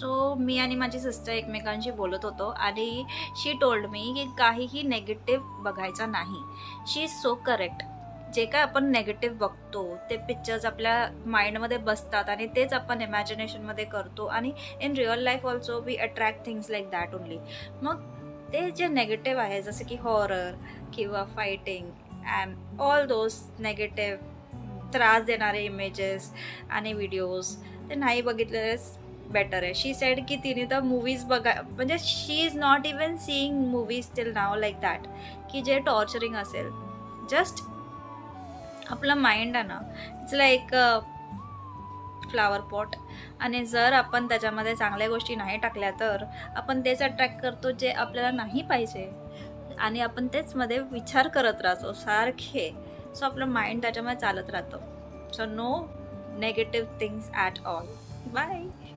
So मी आणि माझी sister एकमेकांशी बोलत होतो आणि शी टोल्ड मी की काहीही नेगेटिव्ह बघायचा नाही. शी इज सो करेक्ट. जे काय आपण नेगेटिव्ह बघतो ते पिक्चर्स आपल्या माइंडमध्ये बसतात आणि तेच आपण इमॅजिनेशनमध्ये करतो आणि in real life also we attract things like that only. मग ते जे नेगेटिव्ह आहे जसं की हॉरर किंवा fighting and all those negative त्रास देणारे इमेजेस आणि व्हिडिओज ते नाही बघितलेलेच बेटर आहे. शी सेड की तिने तर मूवीज बघा म्हणजे she is not even seeing movies till now like that की जे टॉर्चरिंग असेल. जस्ट आपलं माइंड आहे ना इट्स लाईक फ्लावर पॉट आणि जर आपण त्याच्यामध्ये चांगल्या गोष्टी नाही टाकल्या तर आपण तेच अट्रॅक्ट करतो जे आपल्याला नाही पाहिजे आणि आपण तेच मध्ये विचार करत राहतो सारखे. सो आपलं माइंड त्याच्यामध्ये चालत राहतं. So no negative things at all. Bye.